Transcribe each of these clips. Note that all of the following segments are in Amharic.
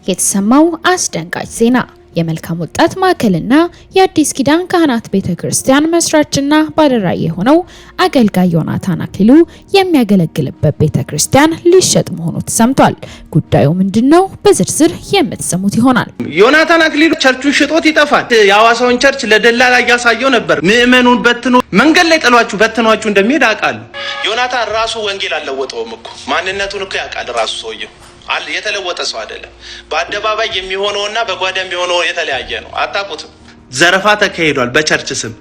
የተሰማው አስደንጋጭ ዜና የመልካም ወጣት ማዕከልና የአዲስ ኪዳን ካህናት ቤተክርስቲያን መስራችና ባለራዕይ የሆነው አገልጋይ ዮናታን አክሊሉ የሚያገለግልበት ቤተክርስቲያን ሊሸጥ መሆኑ ተሰምቷል። ጉዳዩ ምንድነው? በዝርዝር የምትሰሙት ይሆናል። ዮናታን አክሊሉ ቸርቹን ሽጦት ይጠፋል። የሐዋሳውን ቸርች ለደላላ ያሳየው ነበር። ምእመኑን በትኖ መንገድ ላይ በትኗችሁ እንደሚሄድ አውቃለሁ። ዮናታን ራሱ ወንጌል አልለወጠውም እኮ ማንነቱን እኮ ያውቃል ራሱ ሰውየው የተለወጠ ሰው አይደለም። በአደባባይ የሚሆነውና በጓዳ የሚሆነው የተለያየ ነው። አጣቁትም ዘረፋ ተካሂዷል። በቸርች ስም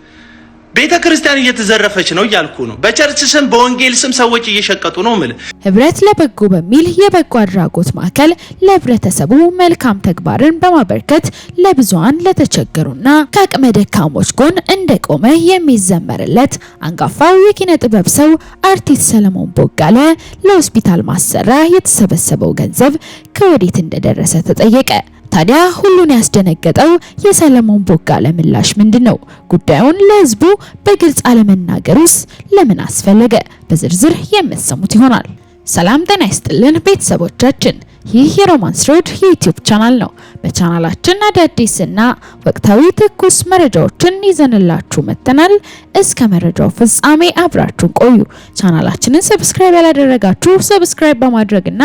ቤተክርስቲያን እየተዘረፈች ነው እያልኩ ነው። በቸርች ስም በወንጌል ስም ሰዎች እየሸቀጡ ነው ማለት። ህብረት ለበጎ በሚል የበጎ አድራጎት ማዕከል ለህብረተሰቡ መልካም ተግባርን በማበርከት ለብዙሃን ለተቸገሩና ከአቅመ ደካሞች ጎን እንደቆመ የሚዘመርለት አንጋፋው የኪነ ጥበብ ሰው አርቲስት ሰለሞን ቦጋለ ለሆስፒታል ማሰሪያ የተሰበሰበው ገንዘብ ከወዴት እንደደረሰ ተጠየቀ። ታዲያ ሁሉን ያስደነገጠው የሰለሞን ቦጋለ ምላሽ ምንድነው? ጉዳዩን ለህዝቡ በግልጽ አለመናገሩስ ለምን አስፈለገ? በዝርዝር የምትሰሙት ይሆናል። ሰላም ጤና ይስጥልን ቤተሰቦቻችን፣ ይህ የሮማንስ ሮድ የዩቲዩብ ቻናል ነው። በቻናላችን አዳዲስና ወቅታዊ ትኩስ መረጃዎችን ይዘንላችሁ መጥተናል። እስከ መረጃው ፍጻሜ አብራችሁን ቆዩ። ቻናላችንን ሰብስክራይብ ያላደረጋችሁ ሰብስክራይብ በማድረግና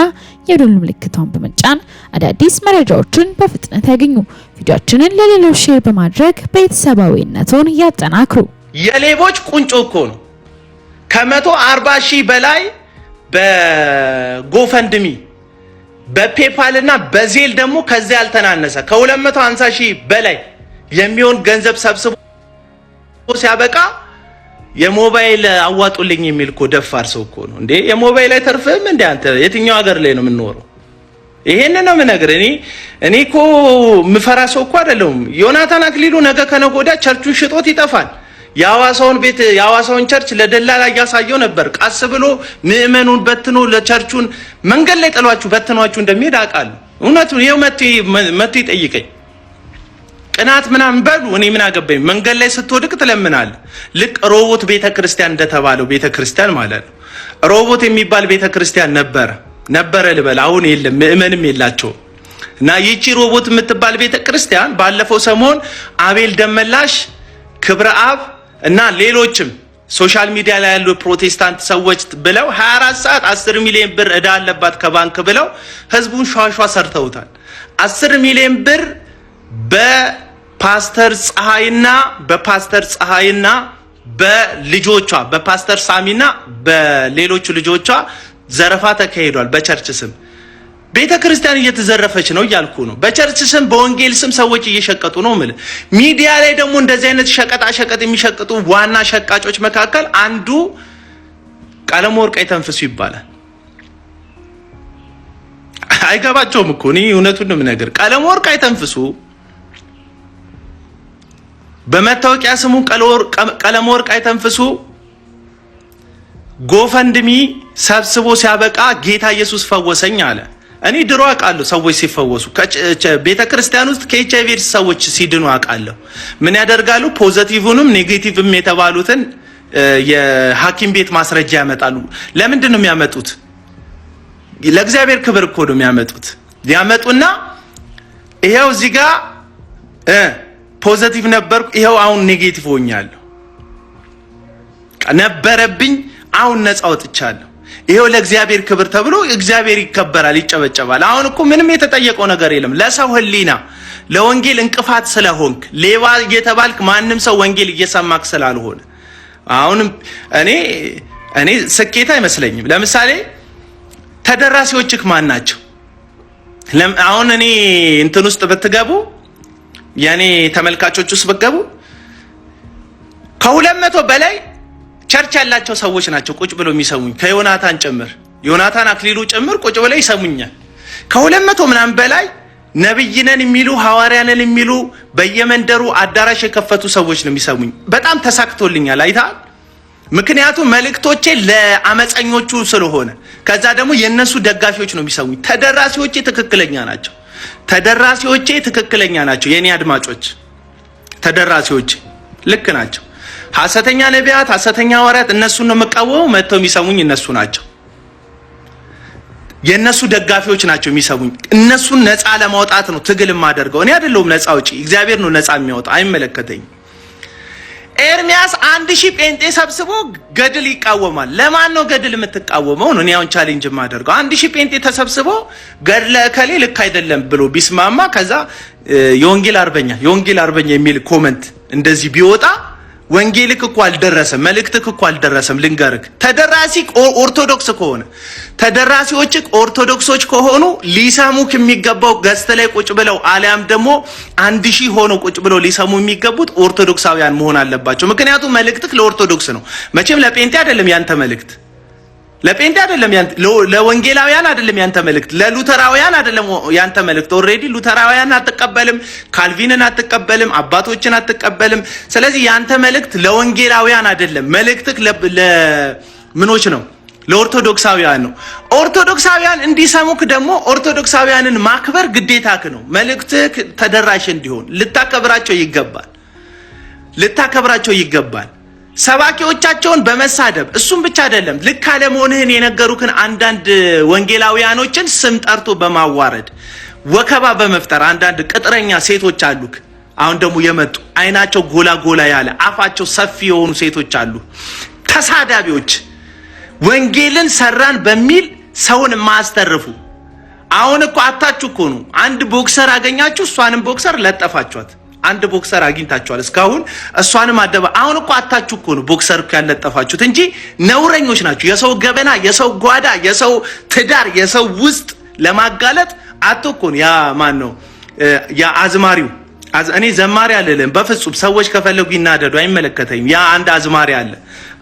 የደወል ምልክቱን በመጫን አዳዲስ መረጃዎችን በፍጥነት ያገኙ። ቪዲዮአችንን ለሌሎች ሼር በማድረግ ቤተሰባዊነቱን ያጠናክሩ። የሌቦች ቁንጮ እኮ ነው። ከ140,000 በላይ በጎፈንድሚ በፔፓል እና በዜል ደግሞ ከዚያ ያልተናነሰ ከ250,000 በላይ የሚሆን ገንዘብ ሰብስቦ ሲያበቃ የሞባይል አዋጡልኝ የሚል እኮ ደፋር ሰው እኮ ነው እንዴ! የሞባይል አይተርፍም እንዴ? አንተ የትኛው ሀገር ላይ ነው የምንኖረው? ይሄንን ነው የምነግርህ። እኔ እኮ ምፈራ ሰው እኮ አይደለሁም። ዮናታን አክሊሉ ነገ ከነገ ወዲያ ቸርቹን ሽጦት ይጠፋል። የሐዋሳውን ቸርች ለደላላ ያሳየው ነበር። ቃስ ብሎ ምእመኑን በትኖ ለቸርቹን መንገድ ላይ በትኗችሁ እንደሚሄድ አውቃለሁ። እውነቱን ይሄው መጥቶ ይጠይቀኝ። ቅናት ምናምን በሉ እኔ ምን አገባኝ? መንገድ ላይ ስትወድቅ ትለምናለህ። ልክ ሮቦት ቤተክርስቲያን እንደተባለው ቤተክርስቲያን ማለት ነው። ሮቦት የሚባል ቤተክርስቲያን ነበረ ልበል፣ አሁን የለም፣ ምእመንም የላቸውም። እና ይቺ ሮቦት የምትባል ቤተክርስቲያን ባለፈው ሰሞን አቤል ደመላሽ ክብረአብ እና ሌሎችም ሶሻል ሚዲያ ላይ ያሉ ፕሮቴስታንት ሰዎች ብለው 24 ሰዓት 10 ሚሊዮን ብር እዳ አለባት ከባንክ ብለው ህዝቡን ሿሿ ሰርተውታል። 10 ሚሊዮን ብር በፓስተር ፀሐይና በልጆቿ በፓስተር ሳሚና በሌሎቹ ልጆቿ ዘረፋ ተካሂዷል በቸርች ስም። ቤተክርስቲያን እየተዘረፈች ነው እያልኩ ነው። በቸርች ስም በወንጌል ስም ሰዎች እየሸቀጡ ነው ማለት። ሚዲያ ላይ ደግሞ እንደዚህ አይነት ሸቀጣ የሚሸቅጡ ዋና ሸቃጮች መካከል አንዱ ቀለመወርቅ አይተንፍሱ ይባላል። አይገባቸውም እኮ እኔ እውነቱን ነው የምነግርህ። ቀለመወርቅ አይተንፍሱ በመታወቂያ ስሙ ቀለመወርቅ አይተንፍሱ ጎፈንድሚ ሰብስቦ ሲያበቃ ጌታ ኢየሱስ ፈወሰኝ አለ። እኔ ድሮ አውቃለሁ ሰዎች ሲፈወሱ ቤተክርስቲያን ውስጥ ከኤችአይቪ ሰዎች ሲድኑ አውቃለሁ። ምን ያደርጋሉ? ፖዚቲቭንም ኔጌቲቭም የተባሉትን የሐኪም ቤት ማስረጃ ያመጣሉ። ለምንድን ነው የሚያመጡት? ለእግዚአብሔር ክብር እኮ ነው የሚያመጡት። ያመጡና ይሄው እዚህ ጋር ፖዚቲቭ ነበርኩ፣ ይሄው አሁን ኔጌቲቭ ሆኛለሁ፣ ነበረብኝ፣ አሁን ነፃ ወጥቻለሁ። ይሄው ለእግዚአብሔር ክብር ተብሎ እግዚአብሔር ይከበራል፣ ይጨበጨባል። አሁን እኮ ምንም የተጠየቀው ነገር የለም። ለሰው ህሊና ለወንጌል እንቅፋት ስለሆንክ ሌባ እየተባልክ ማንም ሰው ወንጌል እየሰማክ ስላልሆነ አሁንም እኔ ስኬት አይመስለኝም። ለምሳሌ ተደራሲዎችክ ማን ናቸው? አሁን እኔ እንትን ውስጥ ብትገቡ ያኔ ተመልካቾች ውስጥ ብትገቡ ከ200 በላይ ቸርች ያላቸው ሰዎች ናቸው ቁጭ ብለው የሚሰሙኝ፣ ከዮናታን ጭምር ዮናታን አክሊሉ ጭምር ቁጭ ብለው ይሰሙኛል። ከ200 ምናምን በላይ ነብይ ነን የሚሉ ሐዋርያ ነን የሚሉ በየመንደሩ አዳራሽ የከፈቱ ሰዎች ነው የሚሰሙኝ። በጣም ተሳክቶልኛል። አይታል። ምክንያቱም መልእክቶቼ ለአመፀኞቹ ስለሆነ፣ ከዛ ደግሞ የነሱ ደጋፊዎች ነው የሚሰሙኝ። ተደራሲዎቼ ትክክለኛ ናቸው። የኔ አድማጮች ተደራሲዎቼ ልክ ናቸው። ሐሰተኛ ነቢያት፣ ሐሰተኛ ሐዋርያት እነሱን ነው መቃወሙ፣ መተው የሚሰሙኝ እነሱ ናቸው። የነሱ ደጋፊዎች ናቸው የሚሰሙኝ። እነሱን ነፃ ለማውጣት ነው ትግል ማደርገው። እኔ አይደለሁም ነፃ አውጪ፣ እግዚአብሔር ነው ነፃ የሚያወጣ፣ አይመለከተኝም። ኤርሚያስ 1000 ጴንጤ ሰብስቦ ገድል ይቃወማል። ለማን ነው ገድል የምትቃወመው ነው? እኔ አሁን ቻሌንጅ ማደርገው 1000 ጴንጤ ተሰብስቦ ገድለ ከሌ ልክ አይደለም ብሎ ቢስማማ ከዛ የወንጌል አርበኛ የሚል ኮመንት እንደዚህ ቢወጣ ወንጌልክ እኮ አልደረሰም፣ መልእክትክ እኮ አልደረሰም። ልንገርክ ተደራሲ ኦርቶዶክስ ከሆነ ተደራሲዎች ኦርቶዶክሶች ከሆኑ ሊሰሙክ የሚገባው ገስት ላይ ቁጭ ብለው አሊያም ደግሞ 1000 ሆኖ ቁጭ ብለው ሊሰሙ የሚገቡት ኦርቶዶክሳውያን መሆን አለባቸው። ምክንያቱም መልእክትክ ለኦርቶዶክስ ነው። መቼም ለጴንጤ አይደለም ያንተ መልእክት፣ ለጴንጤ አይደለም ያንተ፣ ለወንጌላውያን አይደለም ያንተ መልእክት፣ ለሉተራውያን አይደለም ያንተ መልእክት። ኦሬዲ ሉተራውያን አትቀበልም፣ ካልቪንን አትቀበልም፣ አባቶችን አትቀበልም። ስለዚህ ያንተ መልእክት ለወንጌላውያን አይደለም። መልእክትክ ለምኖች ነው? ለኦርቶዶክሳውያን ነው። ኦርቶዶክሳውያን እንዲሰሙክ ደግሞ ኦርቶዶክሳውያንን ማክበር ግዴታክ ነው። መልእክትክ ተደራሽ እንዲሆን ልታከብራቸው ይገባል። ሰባኪዎቻቸውን በመሳደብ እሱም ብቻ አይደለም፣ ልክ አለመሆንህን የነገሩክን አንዳንድ ወንጌላውያኖችን ስም ጠርቶ በማዋረድ ወከባ በመፍጠር አንዳንድ ቅጥረኛ ሴቶች አሉክ። አሁን ደግሞ የመጡ አይናቸው ጎላ ያለ አፋቸው ሰፊ የሆኑ ሴቶች አሉ፣ ተሳዳቢዎች፣ ወንጌልን ሰራን በሚል ሰውን ማስተርፉ። አሁን እኮ አታችሁ እኮ ነው። አንድ ቦክሰር አገኛችሁ፣ እሷንም ቦክሰር ለጠፋችኋት። አንድ ቦክሰር አግኝታችኋል እስካሁን እሷንም አደባ። አሁን እኮ አታችሁ እኮ ነው ቦክሰር እኮ ያለጠፋችሁት እንጂ ነውረኞች ናችሁ። የሰው ገበና፣ የሰው ጓዳ፣ የሰው ትዳር፣ የሰው ውስጥ ለማጋለጥ አትኮ ነው። ያ ማን ነው? ያ አዝማሪው እኔ ዘማሪ አልልም በፍጹም። ሰዎች ከፈለጉ ይናደዱ፣ አይመለከተኝም። ያ አንድ አዝማሪ አለ።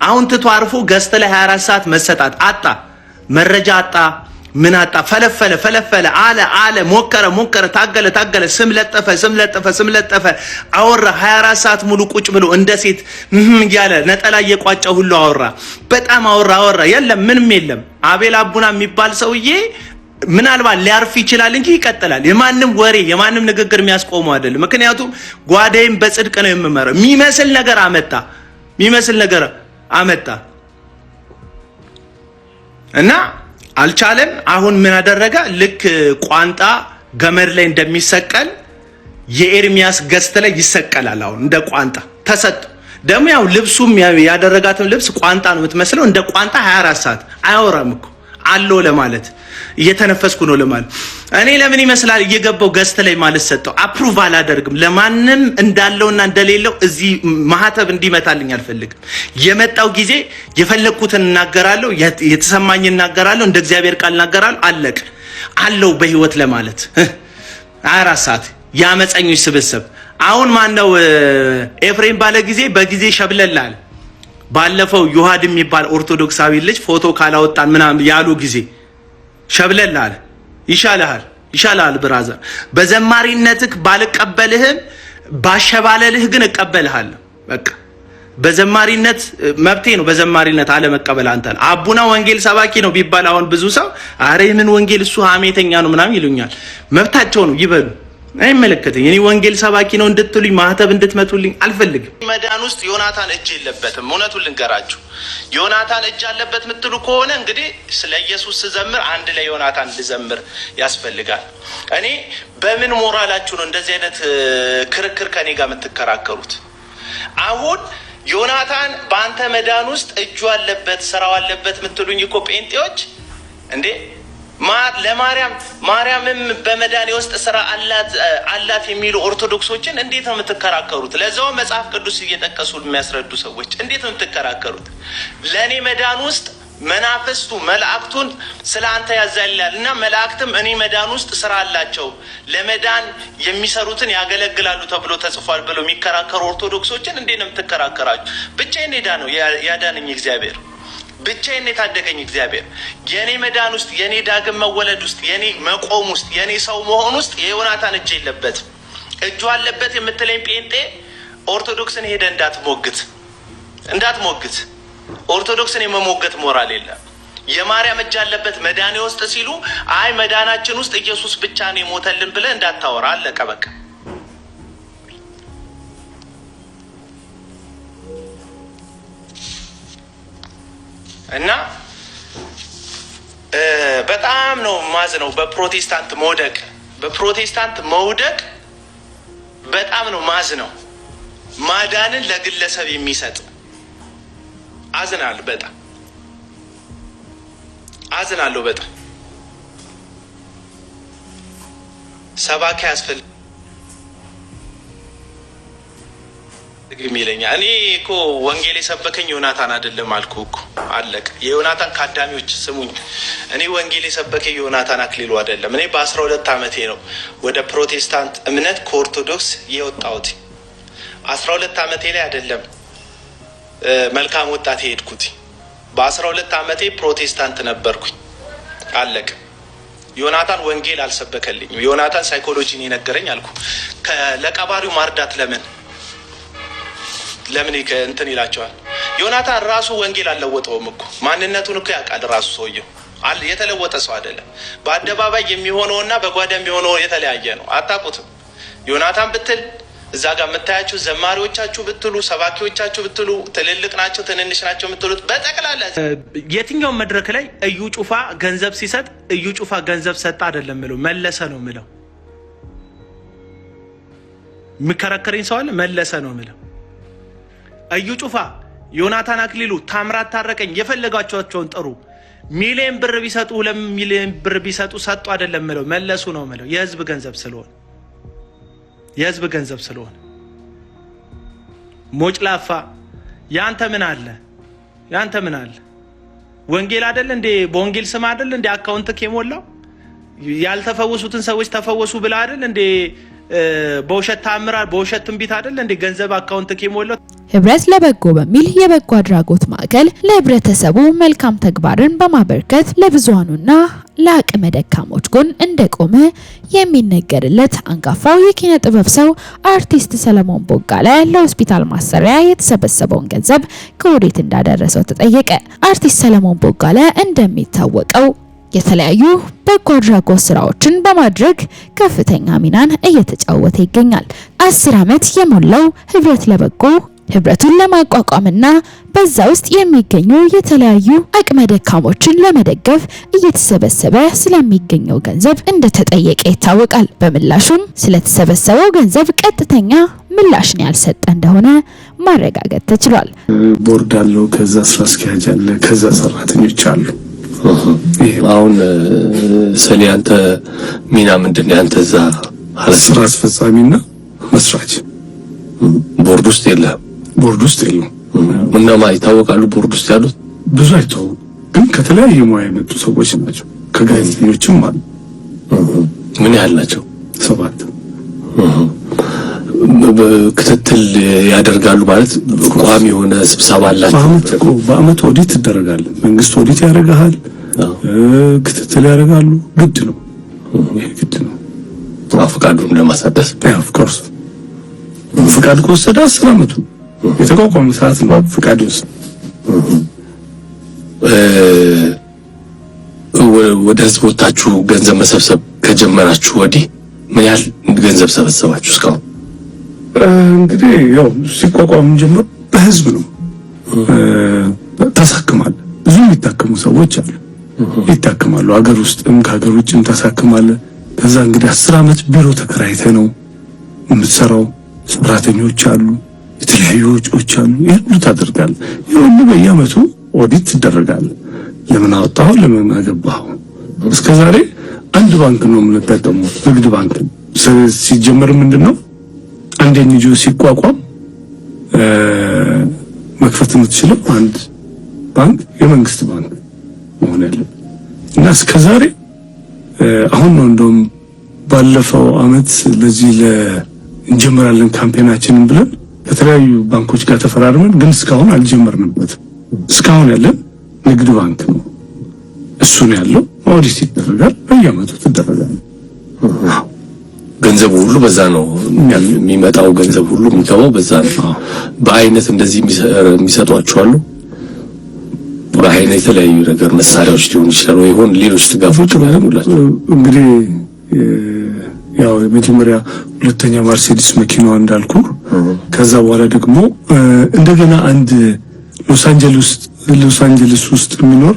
አሁን ትቶ አርፎ ገስት ላይ 24 ሰዓት መሰጣት አጣ፣ መረጃ አጣ፣ ምን አጣ? ፈለፈለ አለ ሞከረ፣ ታገለ፣ ስም ለጠፈ፣ አወራ። 24 ሰዓት ሙሉ ቁጭ ብሎ እንደ ሴት እያለ ነጠላ እየቋጨ ሁሉ አወራ። በጣም አወራ። የለም ምንም የለም። አቤል አቡና የሚባል ሰውዬ ምናልባት ሊያርፍ ይችላል እንጂ ይቀጥላል። የማንም ወሬ የማንም ንግግር የሚያስቆመው አይደለም። ምክንያቱም ጓዳይም በጽድቅ ነው የምመረው። የሚመስል ነገር አመጣ እና አልቻለም። አሁን ምን አደረገ? ልክ ቋንጣ ገመድ ላይ እንደሚሰቀል የኤርሚያስ ገስት ላይ ይሰቀላል። አሁን እንደ ቋንጣ ተሰጥ ደግሞ ያው ልብሱም ያደረጋትም ልብስ ቋንጣ ነው የምትመስለው። እንደ ቋንጣ 24 ሰዓት አያወራም እኮ አለው ለማለት እየተነፈስኩ ነው ለማለት። እኔ ለምን ይመስላል እየገባው ገስት ላይ ማለት ሰጠው። አፕሩቭ አላደርግም። ለማንም እንዳለውና እንደሌለው እዚህ ማህተብ እንዲመታልኝ አልፈልግም። የመጣው ጊዜ የፈለኩትን እናገራለሁ፣ የተሰማኝን እናገራለሁ፣ እንደ እግዚአብሔር ቃል እናገራለሁ። አለቀ አለው በህይወት ለማለት 24 ሰዓት ያመፀኞች ስብስብ። አሁን ማን ነው ኤፍሬም ባለ ጊዜ በጊዜ ሸብለላል። ባለፈው ዮሐድ የሚባል ኦርቶዶክሳዊ ልጅ ፎቶ ካላወጣን ምናምን ያሉ ጊዜ ሸብለላል። ይሻላል ብራዘር፣ በዘማሪነትህ ባልቀበልህም ባሸባለልህ ግን እቀበልሃለሁ። በቃ በዘማሪነት መብቴ ነው። በዘማሪነት አለ መቀበል። አንተ አቡና ወንጌል ሰባኪ ነው ቢባል አሁን ብዙ ሰው አረ ምን ወንጌል እሱ ሀሜተኛ ነው ምናምን ይሉኛል። መብታቸው ነው ይበሉ፣ አይመለከተኝ። እኔ ወንጌል ሰባኪ ነው እንድትሉኝ ማህተብ እንድትመቱልኝ አልፈልግም። መዳን ውስጥ ዮናታን እጅ የለበትም። እውነቱን ልንገራችሁ፣ ዮናታን እጅ አለበት የምትሉ ከሆነ እንግዲህ ስለ ኢየሱስ ስዘምር አንድ ላይ ዮናታን ልዘምር ያስፈልጋል። እኔ በምን ሞራላችሁ ነው እንደዚህ አይነት ክርክር ከኔ ጋር የምትከራከሩት? አሁን ዮናታን በአንተ መዳን ውስጥ እጁ አለበት ስራው አለበት የምትሉኝ እኮ ጴንጤዎች እንዴ! ማርያምም በመዳኔ ውስጥ ስራ አላት የሚሉ ኦርቶዶክሶችን እንዴት ነው የምትከራከሩት? ለዛው መጽሐፍ ቅዱስ እየጠቀሱ የሚያስረዱ ሰዎች እንዴት ነው የምትከራከሩት? ለኔ መዳን ውስጥ መናፍስቱ መላእክቱን ስለ አንተ ያዛልላል እና መላእክትም እኔ መዳን ውስጥ ስራ አላቸው ለመዳን የሚሰሩትን ያገለግላሉ ተብሎ ተጽፏል ብለው የሚከራከሩ ኦርቶዶክሶችን እንዴት ነው የምትከራከራችሁ? ብቻዬን ሄዳ ነው ያዳነኝ እግዚአብሔር፣ ብቻዬን የታደገኝ እግዚአብሔር። የኔ መዳን ውስጥ የኔ ዳግም መወለድ ውስጥ የኔ መቆም ውስጥ የኔ ሰው መሆን ውስጥ የዮናታን እጅ የለበትም። እጁ አለበት የምትለኝ ጴንጤ ኦርቶዶክስን ሄደ እንዳትሞግት። ኦርቶዶክስን የመሞገት ሞራል የለም። የማርያም እጅ አለበት መዳኔ ውስጥ ሲሉ አይ መዳናችን ውስጥ ኢየሱስ ብቻ ነው የሞተልን ብለህ እንዳታወራ። አለቀ በቃ። እና በጣም ነው ማዝነው በፕሮቴስታንት መውደቅ በጣም ነው ማዝነው። ማዳንን ለግለሰብ የሚሰጥ አዝናለሁ በጣም ሰባኪ ያስፈልግ ግሚለኛ እኔ እኮ ወንጌል የሰበከኝ ዮናታን አይደለም አልኩህ እኮ አለቀ። የዮናታን ካዳሚዎች ስሙኝ፣ እኔ ወንጌል የሰበከኝ ዮናታን አክሊሉ አይደለም። እኔ በ12 ዓመቴ ነው ወደ ፕሮቴስታንት እምነት ከኦርቶዶክስ የወጣሁት። 12 ዓመቴ ላይ አይደለም መልካም ወጣት ሄድኩት። በ12 ዓመቴ ፕሮቴስታንት ነበርኩኝ አለቀ። ዮናታን ወንጌል አልሰበከልኝም። ዮናታን ሳይኮሎጂ ነው የነገረኝ አልኩ። ለቀባሪው ማርዳት ለምን እንትን ይላቸዋል። ዮናታን ራሱ ወንጌል አልለወጠውም እኮ ማንነቱን እኮ ያውቃል ራሱ ሰውየው የተለወጠ ሰው አይደለም። በአደባባይ የሚሆነውና በጓዳ የሚሆነው የተለያየ ነው። አታውቁትም። ዮናታን ብትል እዛ ጋር የምታያችሁ ዘማሪዎቻችሁ ብትሉ ሰባኪዎቻችሁ ብትሉ ትልልቅ ናቸው ትንንሽ ናቸው የምትሉት በጠቅላላ የትኛው መድረክ ላይ እዩ ጩፋ ገንዘብ ሲሰጥ እዩ ጩፋ ገንዘብ ሰጣ አይደለም ምለው መለሰ ነው ምለው። ምከራከረኝ ሰው አለ መለሰ ነው ምለው። እዩ ጩፋ ዮናታን አክሊሉ ታምራት ታረቀኝ የፈለጋቸውን ጥሩ ሚሊዮን ብር ቢሰጡ 2 ሚሊዮን ብር ቢሰጡ ሰጡ አይደለም ምለው መለሱ ነው ምለው። የህዝብ ገንዘብ ስለሆነ ሞጭላፋ ያንተ ምን አለ ወንጌል አይደል እንዴ? በወንጌል ስም አይደል እንዴ አካውንት ከሞላው ያልተፈወሱትን ሰዎች ተፈወሱ ብላ አይደል እንዴ? በውሸት ታምራር በውሸት ትንቢት አይደል እንዴ ገንዘብ አካውንት ከሞላው? ህብረት ለበጎ በሚል የበጎ አድራጎት ማዕከል ለህብረተሰቡ መልካም ተግባርን በማበርከት ለብዙሃኑና ለአቅመ ደካሞች ጎን እንደቆመ የሚነገርለት አንጋፋው የኪነ ጥበብ ሰው አርቲስት ሰለሞን ቦጋለ ለሆስፒታል ማሰሪያ የተሰበሰበውን ገንዘብ ከወዴት እንዳደረሰው ተጠየቀ። አርቲስት ሰለሞን ቦጋለ እንደሚታወቀው የተለያዩ በጎ አድራጎት ስራዎችን በማድረግ ከፍተኛ ሚናን እየተጫወተ ይገኛል። 10 ዓመት የሞላው ህብረት ለበጎ ህብረቱን ለማቋቋምና በዛ ውስጥ የሚገኙ የተለያዩ አቅመ ደካሞችን ለመደገፍ እየተሰበሰበ ስለሚገኘው ገንዘብ እንደተጠየቀ ይታወቃል። በምላሹም ስለተሰበሰበው ገንዘብ ቀጥተኛ ምላሽን ያልሰጠ እንደሆነ ማረጋገጥ ተችሏል። ቦርድ አለው፣ ከዛ ስራ አስኪያጅ አለ፣ ከዛ ሰራተኞች አሉ። አሁን ሰኔ አንተ ሚና ምንድነው? አንተ እዛ ስራ አስፈጻሚና መስራች ቦርድ ውስጥ የለም። እነማ ይታወቃሉ? ቦርድ ውስጥ ያሉት ብዙ አይታወቁም፣ ግን ከተለያየ ሙያ የመጡ ሰዎች ናቸው። ከጋዜጠኞችም አሉ። ምን ያህል ናቸው? 7 ክትትል ያደርጋሉ ማለት ቋሚ የሆነ ስብሰባ አላቸው። በአመት ኦዲት ይደረጋል። መንግስት ኦዲት ያደርጋል፣ ክትትል ያደርጋሉ። ግድ ነው። ፍቃዱን ለማሳደስ ፍቃድ ከወሰደ 10 አመቱ የተቋቋመ ሰዓት ነው። ፍቃድ ወሰደ። ወደ ህዝብ ወጣችሁ ገንዘብ መሰብሰብ ከጀመራችሁ ወዲህ ምን ያህል ገንዘብ ሰበሰባችሁ እስካሁን? እንግዲህ ያው ሲቋቋም ጀምሮ በህዝብ ነው። ተሳክማል። ብዙ የሚታከሙ ሰዎች አሉ፣ ይታከማሉ። ሀገር ውስጥም ከሀገር ውጭም ተሳክማለ። ከዛ እንግዲህ 10 አመት ቢሮ ተከራይተ ነው የምትሰራው። ሰራተኞች አሉ፣ የተለያዩ ወጪዎች አሉ። ይሄን ታደርጋለህ። ይሄን በየአመቱ ኦዲት ይደረጋል። ለምን አወጣው ለምን አገባው? እስከዛሬ አንድ ባንክ ነው የምንጠቀመው፣ ንግድ ባንክ። ሲጀመር ምንድነው አንድ ኤንጂኦ ሲቋቋም መክፈት የምትችለው አንድ ባንክ የመንግስት ባንክ መሆን ያለበት እና እስከዛሬ አሁን ነው እንደውም ባለፈው አመት ለዚህ እንጀምራለን ካምፔናችንን ብለን ከተለያዩ ባንኮች ጋር ተፈራርመን ግን እስካሁን አልጀመርንበትም። እስካሁን ያለን ንግድ ባንክ ነው። እሱ ነው ያለው። ኦዲት ይደረጋል፣ በየአመቱ ይደረጋል። ገንዘቡ ሁሉ በዛ ነው የሚመጣው። ገንዘብ ሁሉ የሚገባው በዛ ነው። በአይነት እንደዚህ የሚሰጧቸው አሉ። በአይነት የተለያዩ ነገር መሳሪያዎች ሊሆኑ ይችላሉ፣ ይሆን ሌሎች ድጋፎች ያደርጉላቸው። እንግዲህ ያው የመጀመሪያ ሁለተኛ ማርሴዲስ መኪናዋ እንዳልኩ፣ ከዛ በኋላ ደግሞ እንደገና አንድ ሎስ አንጀለስ ውስጥ የሚኖር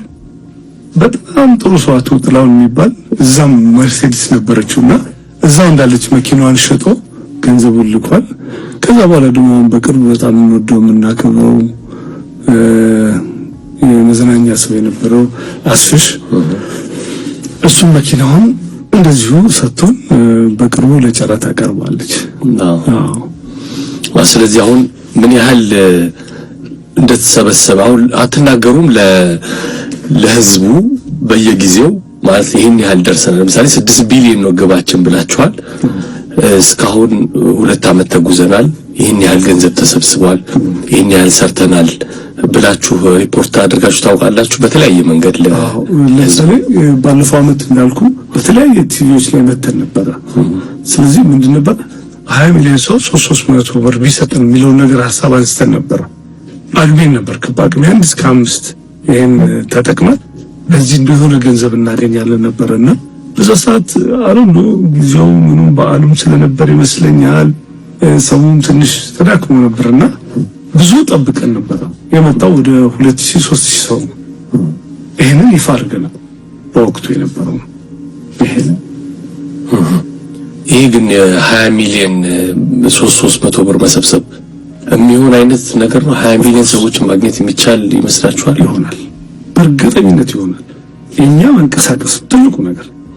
በጣም ጥሩ ሰው አቶ ጥላውን የሚባል እዛም መርሴዲስ ነበረችውና እዛው እንዳለች መኪናዋን ሸጦ ገንዘቡን ልኳል። ከዛ በኋላ ደግሞ በቅርብ በጣም እንወደው የምናከብረው የመዝናኛ ሰው የነበረው አስፍሽ እሱ መኪናውን እንደዚሁ ሰጥቶን በቅርቡ ለጨረታ ቀርባለች። ስለዚህ አሁን ምን ያህል እንደተሰበሰበ አሁን አትናገሩም ለህዝቡ በየጊዜው ማለት ይሄን ያህል ደርሰናል። ለምሳሌ 6 ቢሊዮን ነው ግባችን ብላችኋል። እስካሁን 2 አመት ተጉዘናል። ይሄን ያህል ገንዘብ ተሰብስቧል፣ ይሄን ያህል ሰርተናል ብላችሁ ሪፖርት አድርጋችሁ ታውቃላችሁ? በተለያየ መንገድ ለምሳሌ ባለፈው አመት እንዳልኩ በተለያየ ቲቪዎች ላይ መተን ነበር። ስለዚህ ምንድን ነበር 20 ሚሊዮን ሰው 300 ብር ቢሰጥን የሚለው ነገር ሐሳብ አንስተን ነበር። አግቢን ነበር ከጳጉሜ 1 እስከ 5 ይሄን ተጠቅመን በዚህ እንደሆነ ገንዘብ እናገኛለን ነበርና በዛ ሰዓት አሩን ጊዜው ምኑም በዓሉም ስለነበር ይመስለኛል ሰውም ትንሽ ተዳክሞ ነበርና ብዙ ጠብቀን ነበር። የመጣው ወደ 2000 3000 ሰው ይሄንን ይፋ አድርገናል በወቅቱ የነበረው። ይሄ ግን 20 ሚሊዮን 300 ብር መሰብሰብ የሚሆን አይነት ነገር ነው። 20 ሚሊዮን ሰዎችን ማግኘት የሚቻል ይመስላችኋል? ይሆናል፣ በእርግጠኝነት ይሆናል። የኛ መንቀሳቀስ ትልቁ ነገር